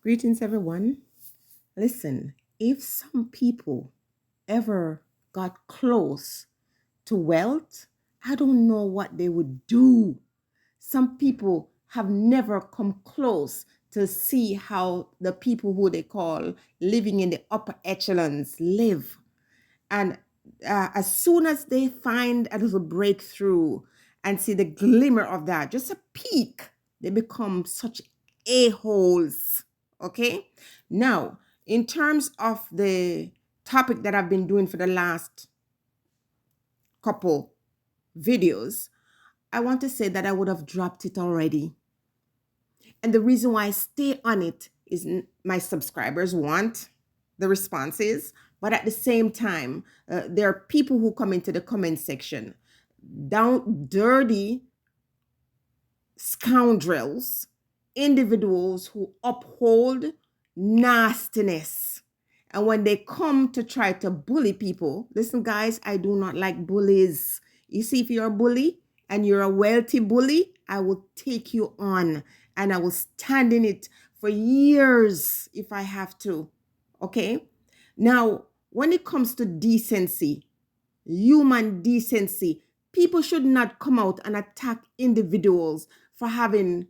Greetings, everyone. Listen, if some people ever got close to wealth, I don't know what they would do. Some people have never come close to see how the people who they call living in the upper echelons live. And as soon as they find a little breakthrough and see the glimmer of that, just a peak, they become such a-holes. Okay? Now, in terms of the topic that I've been doing for the last couple videos, I want to say that I would have dropped it already. And the reason why I stay on it is my subscribers want the responses, but at the same time, there are people who come into the comment section, down dirty scoundrels, individuals who uphold nastiness. And when they come to try to bully people, listen, guys, I do not like bullies. You see, if you're a bully and you're a wealthy bully, I will take you on and I will stand in it for years if I have to. Okay? Now, when it comes to decency, human decency, people should not come out and attack individuals for having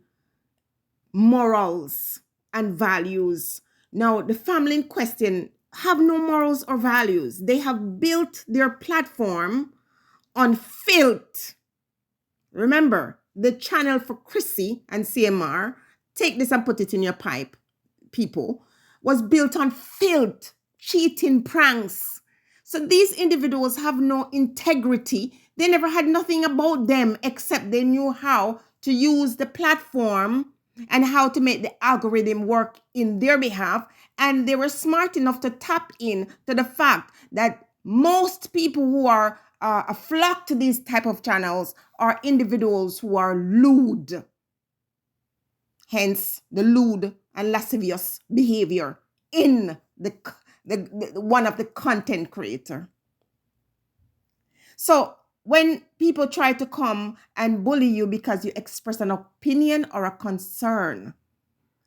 morals and values. Now, the family in question have no morals or values. They have built their platform on filth. Remember, the channel for Chrissy and CMR, take this and put it in your pipe, people, was built on filth, cheating, pranks. So these individuals have no integrity. They never had nothing about them except they knew how to use the platform and how to make the algorithm work in their behalf. And they were smart enough to tap in to the fact that most people who are a flock to these type of channels are individuals who are lewd. Hence the lewd and lascivious behavior in the one of the content creator. So when people try to come and bully you because you express an opinion or a concern,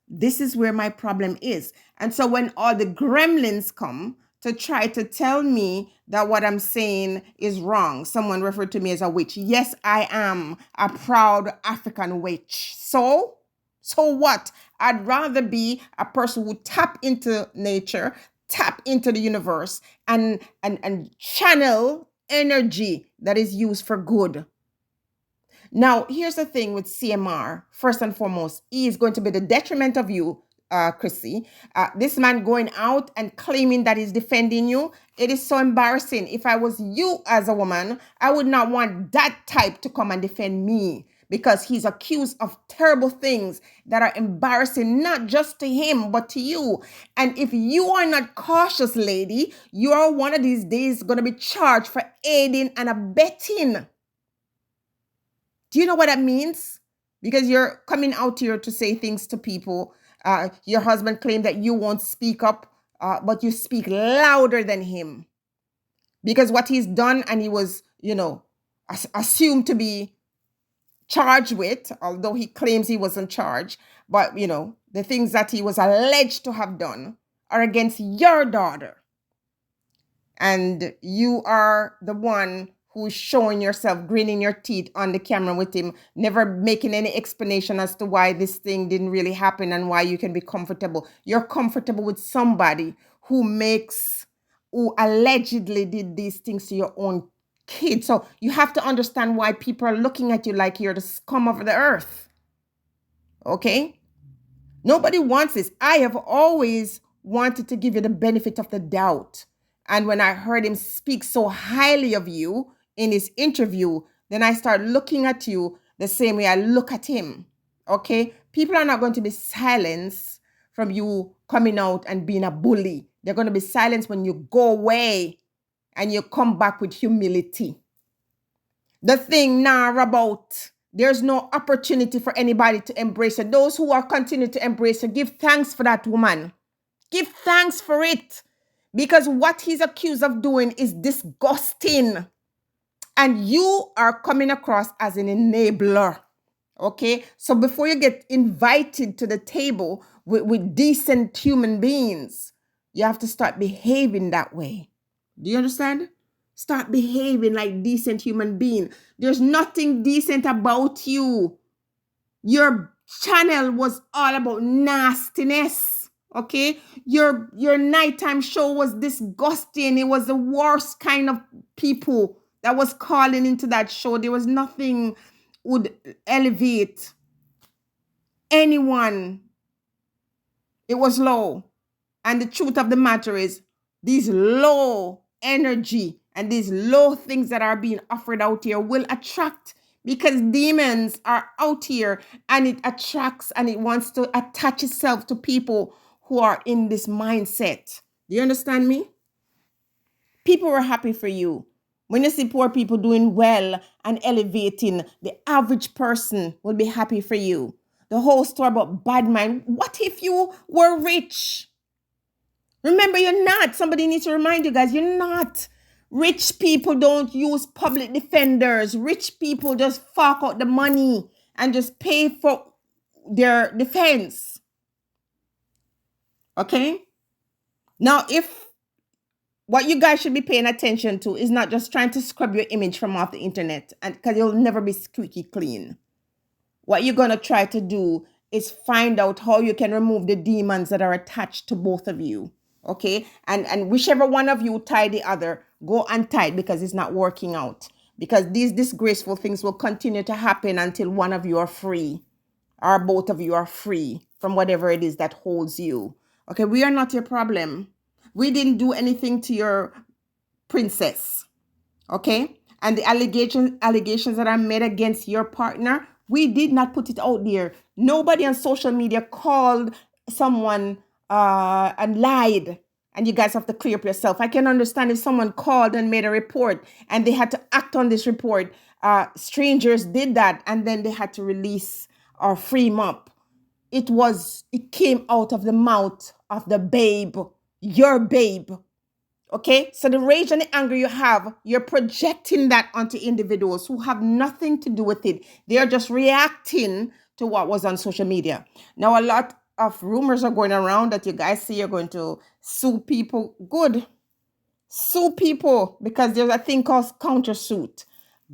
this is where my problem is. And so when all the gremlins come to try to tell me that what I'm saying is wrong, someone referred to me as a witch. Yes, I am a proud African witch. So what? I'd rather be a person who tap into nature, tap into the universe, and channel energy that is used for good. Now, here's the thing with CMR. First and foremost, he is going to be the detriment of you, Chrissy. This man going out and claiming that he's defending you, it is so embarrassing. If I was you as a woman, I would not want that type to come and defend me, because he's accused of terrible things that are embarrassing, not just to him, but to you. And if you are not cautious, lady, you are one of these days going to be charged for aiding and abetting. Do you know what that means? Because you're coming out here to say things to people. Your husband claimed that you won't speak up, but you speak louder than him. Because what he's done, and he was, assumed to be charged with, although he claims he wasn't charged, but, the things that he was alleged to have done are against your daughter. And you are the one who's showing yourself, grinning your teeth on the camera with him, never making any explanation as to why this thing didn't really happen and why you can be comfortable. You're comfortable with somebody who allegedly did these things to your own kid. So you have to understand why people are looking at you like you're the scum of the earth. Okay? Nobody wants this. I have always wanted to give you the benefit of the doubt. And when I heard him speak so highly of you in his interview, then I started looking at you the same way I look at him. Okay? People are not going to be silenced from you coming out and being a bully. They're going to be silenced when you go away and you come back with humility. The thing now about there's no opportunity for anybody to embrace her. Those who are continuing to embrace her, give thanks for that woman. Give thanks for it. Because what he's accused of doing is disgusting. And you are coming across as an enabler. Okay, so before you get invited to the table with decent human beings, you have to start behaving that way. Do you understand? Start behaving like decent human being. There's nothing decent about you. Your channel was all about nastiness. Okay, your nighttime show was disgusting. It was the worst kind of people that was calling into that show. There was nothing would elevate anyone. It was low. And the truth of the matter is, these low energy and these low things that are being offered out here will attract, because demons are out here, and it attracts and it wants to attach itself to people who are in this mindset. Do you understand me? People were happy for you. When you see poor people doing well and elevating, the average person will be happy for you. The whole story about bad mind. What if you were rich? Remember, you're not. Somebody needs to remind you guys, you're not. Rich people don't use public defenders. Rich people just fork out the money and just pay for their defense. Okay? Now, if what you guys should be paying attention to is not just trying to scrub your image from off the internet, and because you'll never be squeaky clean. What you're going to try to do is find out how you can remove the demons that are attached to both of you. Okay? And whichever one of you tie the other, go untie it, because it's not working out. Because these disgraceful things will continue to happen until one of you are free, or both of you are free from whatever it is that holds you. Okay? We are not your problem. We didn't do anything to your princess. Okay? And the allegations that are made against your partner, we did not put it out there. Nobody on social media called someone and lied. And you guys have to clear up yourself. I can understand if someone called and made a report and they had to act on this report. Strangers did that, and then they had to release or free him up. It came out of the mouth of the babe, your babe. Okay, so the rage and the anger you have, you're projecting that onto individuals who have nothing to do with it. They are just reacting to what was on social media. Now, a lot of rumors are going around that you guys say you're going to sue people. Good. Sue people, because there's a thing called countersuit.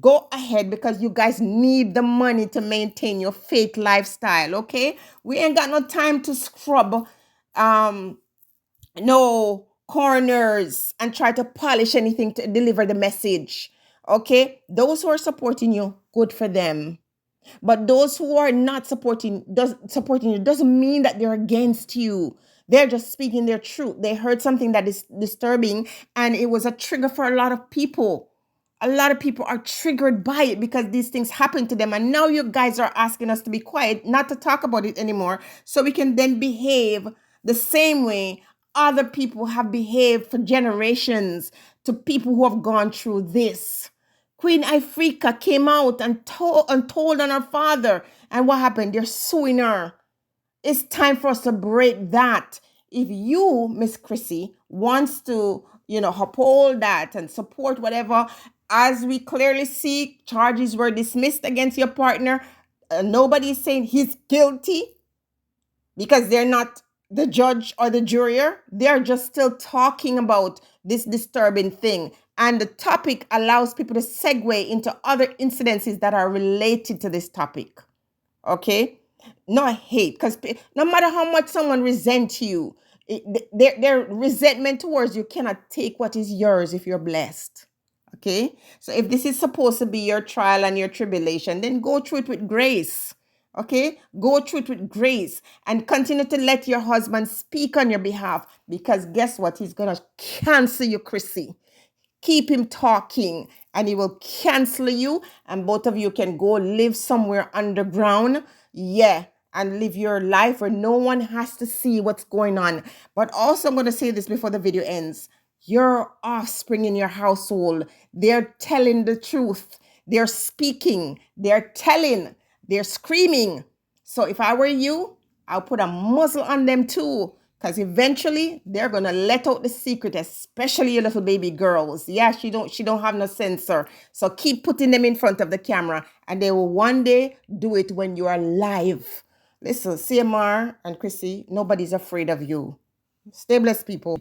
Go ahead, because you guys need the money to maintain your fake lifestyle, okay? We ain't got no time to scrub no corners and try to polish anything to deliver the message. Okay? Those who are supporting you, good for them. But those who are not supporting you doesn't mean that they're against you. They're just speaking their truth. They heard something that is disturbing, and it was a trigger for a lot of people. A lot of people are triggered by it because these things happen to them. And now you guys are asking us to be quiet, not to talk about it anymore, so we can then behave the same way other people have behaved for generations to people who have gone through this. Queen Ifrika came out and told on her father. And what happened? They're suing her. It's time for us to break that. If you, Miss Chrissy, wants to, uphold that and support whatever, as we clearly see, charges were dismissed against your partner. Nobody is saying he's guilty, because they're not the judge or the juror. They're just still talking about this disturbing thing. And the topic allows people to segue into other incidences that are related to this topic. Okay? Not hate, because no matter how much someone resents you, their resentment towards you cannot take what is yours if you're blessed. Okay? So if this is supposed to be your trial and your tribulation, then go through it with grace. Okay? Go through it with grace and continue to let your husband speak on your behalf, because guess what? He's going to cancel you, Chrissy. Keep him talking and he will cancel you, and both of you can go live somewhere underground. Yeah. And live your life where no one has to see what's going on. But also, I'm going to say this before the video ends. Your offspring in your household, they're telling the truth. They're speaking. They're telling. They're screaming. So if I were you, I'll put a muzzle on them too. Because eventually they're gonna let out the secret, especially your little baby girls. Yeah, she don't have no censor. So keep putting them in front of the camera, and they will one day do it when you are live. Listen, CMR and Chrissy, nobody's afraid of you. Stay blessed, people.